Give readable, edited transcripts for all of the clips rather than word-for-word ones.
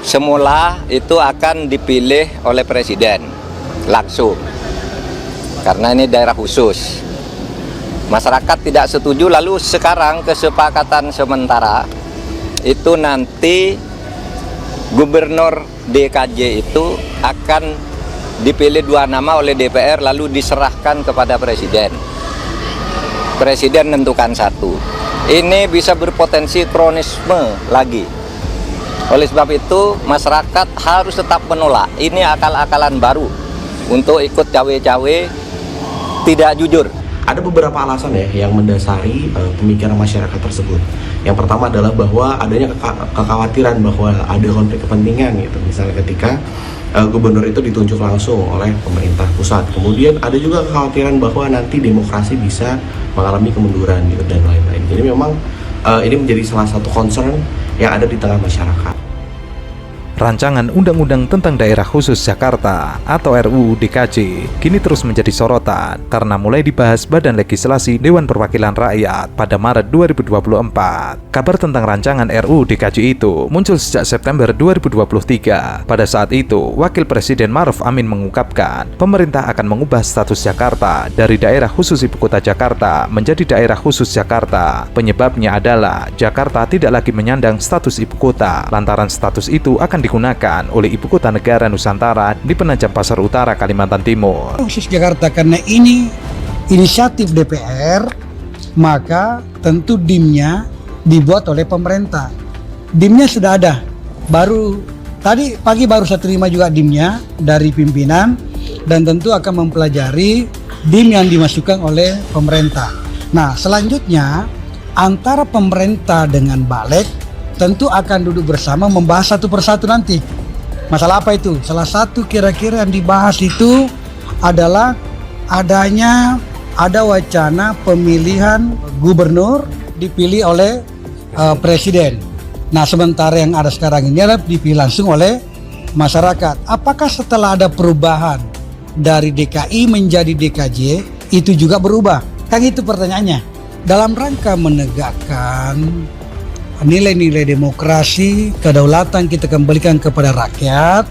Semula itu akan dipilih oleh presiden langsung, karena ini daerah khusus. Masyarakat tidak setuju, lalu sekarang kesepakatan sementara itu nanti gubernur DKJ itu akan dipilih 2 nama oleh DPR lalu diserahkan kepada presiden. Presiden menentukan 1. Ini bisa berpotensi kronisme lagi. Oleh sebab itu masyarakat harus tetap menolak. Ini akal-akalan baru untuk ikut cawe-cawe tidak jujur. Ada beberapa alasan ya yang mendasari pemikiran masyarakat tersebut. Yang pertama adalah bahwa adanya kekhawatiran bahwa ada konflik kepentingan gitu. Misalnya ketika gubernur itu ditunjuk langsung oleh pemerintah pusat. Kemudian ada juga kekhawatiran bahwa nanti demokrasi bisa mengalami kemunduran gitu dan lain-lain. Jadi memang ini menjadi salah satu concern yang ada di tengah masyarakat. Rancangan Undang-Undang tentang Daerah Khusus Jakarta atau RUU DKJ kini terus menjadi sorotan karena mulai dibahas Badan Legislasi Dewan Perwakilan Rakyat pada Maret 2024. Kabar tentang rancangan RUU DKJ itu muncul sejak September 2023. Pada saat itu, Wakil Presiden Ma'ruf Amin mengungkapkan pemerintah akan mengubah status Jakarta dari daerah khusus Ibu Kota Jakarta menjadi daerah khusus Jakarta. Penyebabnya adalah Jakarta tidak lagi menyandang status Ibu Kota, lantaran status itu akan digunakan oleh Ibu Kota Negara Nusantara di Penajam Pasar Utara, Kalimantan Timur. Khusus Jakarta karena ini inisiatif DPR, maka tentu DIM-nya dibuat oleh pemerintah. DIM-nya sudah ada, baru tadi pagi baru saya terima juga DIM-nya dari pimpinan dan tentu akan mempelajari DIM yang dimasukkan oleh pemerintah. Nah, selanjutnya antara pemerintah dengan Balik tentu akan duduk bersama membahas satu persatu nanti. Masalah apa itu? Salah satu kira-kira yang dibahas itu adalah ada wacana pemilihan gubernur dipilih oleh presiden. Nah, sementara yang ada sekarang ini adalah dipilih langsung oleh masyarakat. Apakah setelah ada perubahan dari DKI menjadi DKJ itu juga berubah? Kan itu pertanyaannya. Dalam rangka menegakkan nilai-nilai demokrasi, kedaulatan kita kembalikan kepada rakyat,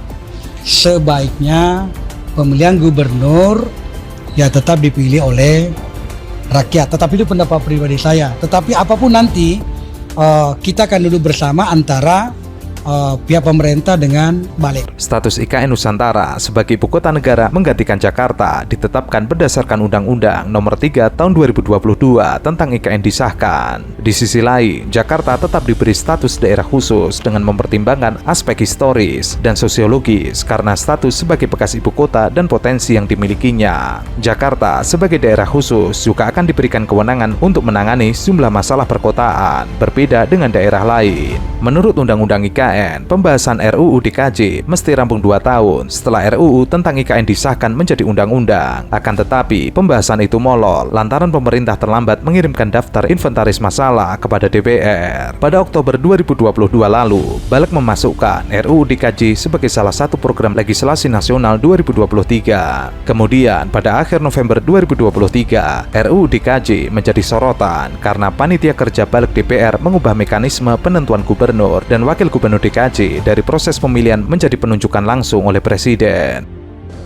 sebaiknya pemilihan gubernur ya tetap dipilih oleh rakyat. Tetapi itu pendapat pribadi saya. Tetapi apapun nanti kita akan duduk bersama antara pihak pemerintah dengan Balik. Status IKN Nusantara sebagai Ibu Kota Negara menggantikan Jakarta ditetapkan berdasarkan Undang-Undang Nomor 3 Tahun 2022 tentang IKN disahkan. Di sisi lain, Jakarta tetap diberi status daerah khusus dengan mempertimbangkan aspek historis dan sosiologis karena status sebagai bekas ibu kota dan potensi yang dimilikinya. Jakarta sebagai daerah khusus juga akan diberikan kewenangan untuk menangani sejumlah masalah perkotaan, berbeda dengan daerah lain. Menurut Undang-Undang IKN, pembahasan RUU DKJ mesti rampung 2 tahun setelah RUU tentang IKN disahkan menjadi undang-undang. Akan tetapi, pembahasan itu molor lantaran pemerintah terlambat mengirimkan daftar inventaris masalah kepada DPR. Pada Oktober 2022 lalu, Balik memasukkan RUU DKJ sebagai salah satu program legislasi nasional 2023. Kemudian, pada akhir November 2023, RUU DKJ menjadi sorotan karena panitia kerja Balik DPR mengubah mekanisme penentuan gubernur dan wakil gubernur DKJ dari proses pemilihan menjadi penunjukan langsung oleh presiden.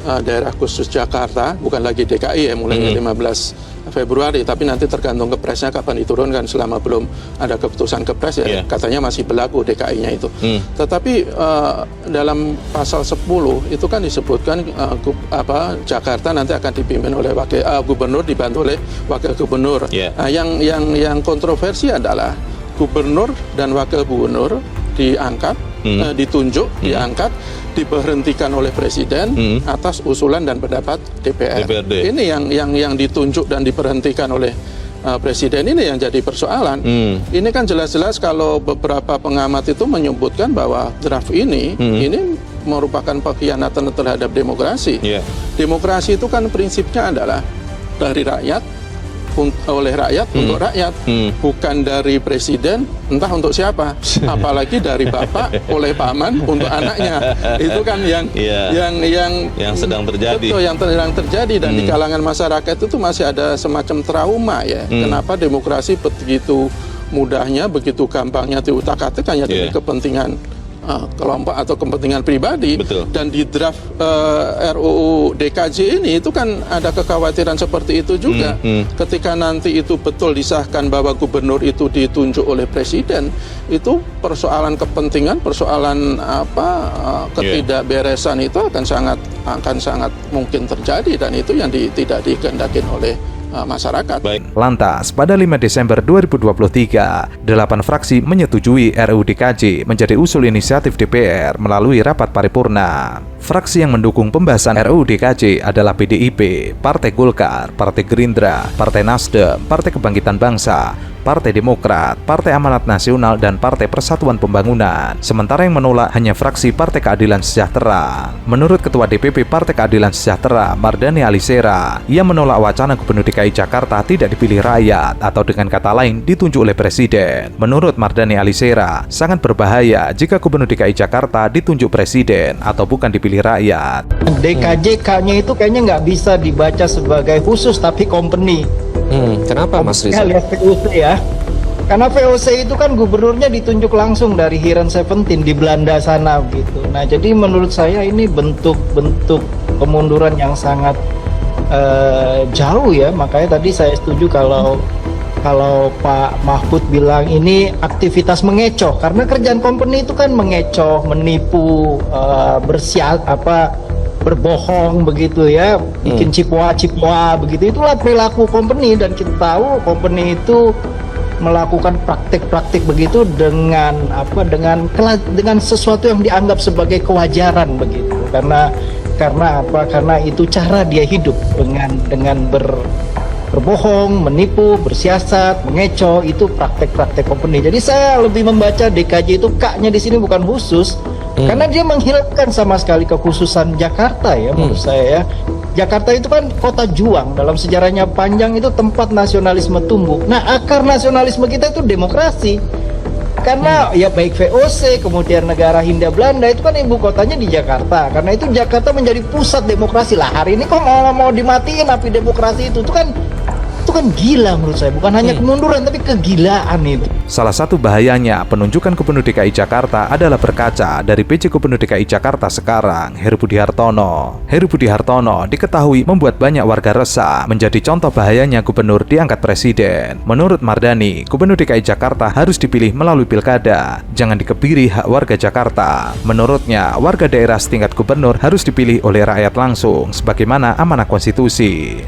Daerah khusus Jakarta, bukan lagi DKI ya, mulai 15 Februari, tapi nanti tergantung kepresnya kapan diturunkan. Selama belum ada keputusan kepres ya, katanya masih berlaku DKI-nya itu. Tetapi dalam pasal 10 itu kan disebutkan Jakarta nanti akan dipimpin oleh wakil gubernur dibantu oleh wakil gubernur. Nah, yang kontroversi adalah gubernur dan wakil gubernur diangkat, ditunjuk, diangkat, diberhentikan oleh presiden atas usulan dan pendapat DPR. DPRD. Ini yang ditunjuk dan diberhentikan oleh presiden ini yang jadi persoalan. Ini kan jelas-jelas kalau beberapa pengamat itu menyebutkan bahwa draft ini merupakan pengkhianatan terhadap demokrasi. Demokrasi itu kan prinsipnya adalah dari rakyat, oleh rakyat, untuk rakyat, bukan dari presiden entah untuk siapa, apalagi dari bapak oleh paman untuk anaknya. Itu kan yang sedang terjadi. Betul, yang sedang terjadi, dan di kalangan masyarakat itu masih ada semacam trauma ya. Kenapa demokrasi begitu mudahnya, begitu gampangnya diutak-atik hanya demi kepentingan kelompok atau kepentingan pribadi. Betul. Dan di draft RUU DKJ ini itu kan ada kekhawatiran seperti itu juga. Ketika nanti itu betul disahkan bahwa gubernur itu ditunjuk oleh presiden, itu persoalan kepentingan, persoalan ketidakberesan itu akan sangat mungkin terjadi, dan itu yang tidak dikehendaki oleh masyarakat. Baik. Lantas, pada 5 Desember 2023, 8 fraksi menyetujui RUU DKJ menjadi usul inisiatif DPR melalui rapat paripurna. Fraksi yang mendukung pembahasan RUU DKJ adalah PDIP, Partai Golkar, Partai Gerindra, Partai Nasdem, Partai Kebangkitan Bangsa, Partai Demokrat, Partai Amanat Nasional, dan Partai Persatuan Pembangunan. Sementara yang menolak hanya fraksi Partai Keadilan Sejahtera. Menurut Ketua DPP Partai Keadilan Sejahtera, Mardhani Alisera, ia menolak wacana Gubernur DKI Jakarta tidak dipilih rakyat, atau dengan kata lain ditunjuk oleh Presiden. Menurut Mardhani Alisera, sangat berbahaya jika Gubernur DKI Jakarta ditunjuk Presiden atau bukan dipilih rakyat. DKJ-K-nya itu kayaknya nggak bisa dibaca sebagai khusus tapi company. Kenapa Mas Rizal? Lihat VOC ya. Karena VOC itu kan gubernurnya ditunjuk langsung dari Hiren 17 di Belanda sana gitu. Nah, jadi menurut saya ini bentuk kemunduran yang sangat jauh ya. Makanya tadi saya setuju kalau Pak Mahfud bilang ini aktivitas mengecoh, karena kerjaan company itu kan mengecoh, menipu, berbohong begitu ya, bikin cipwa begitu. Itulah perilaku company, dan kita tahu company itu melakukan praktik-praktik begitu dengan sesuatu yang dianggap sebagai kewajaran begitu. Karena itu cara dia hidup dengan berbohong, menipu, bersiasat, mengecoh, itu praktek-praktek company. Jadi saya lebih membaca DKJ itu K-nya di sini bukan khusus, karena dia menghilangkan sama sekali kekhususan Jakarta ya menurut saya ya. Jakarta itu kan kota juang, dalam sejarahnya panjang itu tempat nasionalisme tumbuh. Nah, akar nasionalisme kita itu demokrasi. Karena ya baik VOC, kemudian negara Hindia Belanda itu kan ibu kotanya di Jakarta. Karena itu Jakarta menjadi pusat demokrasi. Lah hari ini kok mau dimatiin api demokrasi itu kan gila menurut saya. Bukan hanya kemunduran tapi kegilaan itu. Salah satu bahayanya penunjukan Gubernur DKI Jakarta adalah berkaca dari PJ Gubernur DKI Jakarta sekarang, Heru Budi Hartono. Heru Budi Hartono diketahui membuat banyak warga resah, menjadi contoh bahayanya gubernur diangkat presiden. Menurut Mardhani, Gubernur DKI Jakarta harus dipilih melalui pilkada, jangan dikebiri hak warga Jakarta. Menurutnya, warga daerah setingkat gubernur harus dipilih oleh rakyat langsung, sebagaimana amanah konstitusi.